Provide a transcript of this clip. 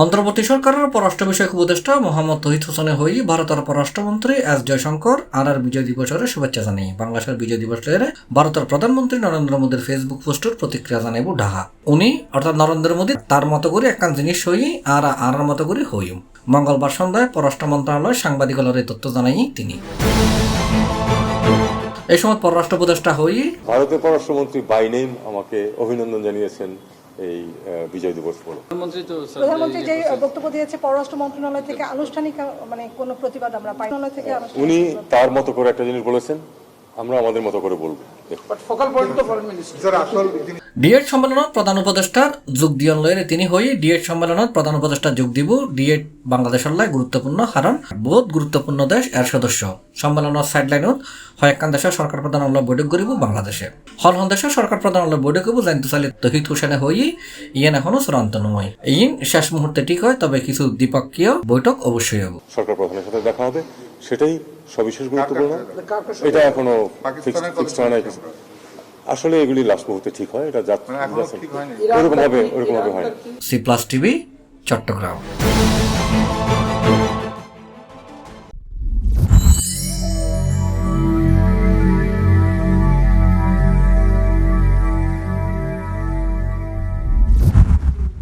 অন্তর্বর্তী সরকারের পররাষ্ট্র বিষয়ক উপদেষ্টা মোহাম্মদ তৌহিদ হোসেনে হই ভারতের পররাষ্ট্রমন্ত্রী এস জয়শঙ্কর আর বিজয় দিবসের শুভেচ্ছা জানাই বাংলাদেশের বিজয় দিবসের ভারতের প্রধানমন্ত্রী নরেন্দ্র মোদীর ফেসবুক পোস্টের প্রতিক্রিয়া জানাইব ঢাকা উনি অর্থাৎ নরেন্দ্র মোদী তার মতো করে একখান জিনিস হই আর মতো করে হইম মঙ্গলবার সন্ধ্যায় পররাষ্ট্র মন্ত্রণালয় সাংবাদিকদের এই তথ্য জানাই তিনি। এই সময় পররাষ্ট্র উপদেষ্টা হই ভারতের পররাষ্ট্রমন্ত্রী বাই নেম আমাকে অভিনন্দন জানিয়েছেন এই বিজয় দিবস বলে। প্রধানমন্ত্রী যে বক্তব্য দিয়েছে পররাষ্ট্র মন্ত্রণালয় থেকে আনুষ্ঠানিক কোনো প্রতিবাদ আমরা পাই থেকে উনি তার মতো করে একটা জিনিস বলেছেন, আমরা আমাদের মতো করে বলবো। ডিএড সম্মেলনত প্রধান উপদেষ্টার যোগ দিয়ন লয়ের তিনি হই ডিএড সম্মেলনত প্রধান উপদেষ্টা যোগ দিব ডিএড বাংলাদেশের লাই গুরুত্বপূর্ণ কারণ বহুত গুরুত্বপূর্ণ দেশ এর সদস্য সম্মেলনের সাইডলাইনত হয়েকান দেশের সরকার প্রধান বৈঠক করিব বাংলাদেশে হল দেশের সরকার প্রধান বৈঠক করব জানতুসালি তহিদ হোসেনে হই ইয়েন এখনো চূড়ান্ত নয় ইন শেষ মুহূর্তে ঠিক হয় তবে কিছু দ্বিপক্ষীয় বৈঠক অবশ্যই হবে সরকার প্রধানের সাথে দেখা হবে, সেটাই সবিশেষ গুরুত্বপূর্ণ। এটা এখনো ফিক্সড হয় না, আসলে এগুলি লাস্ট মুহূর্তে ঠিক হয়, এটা ওরকম ভাবে হয় না। C+ TV Chittagong.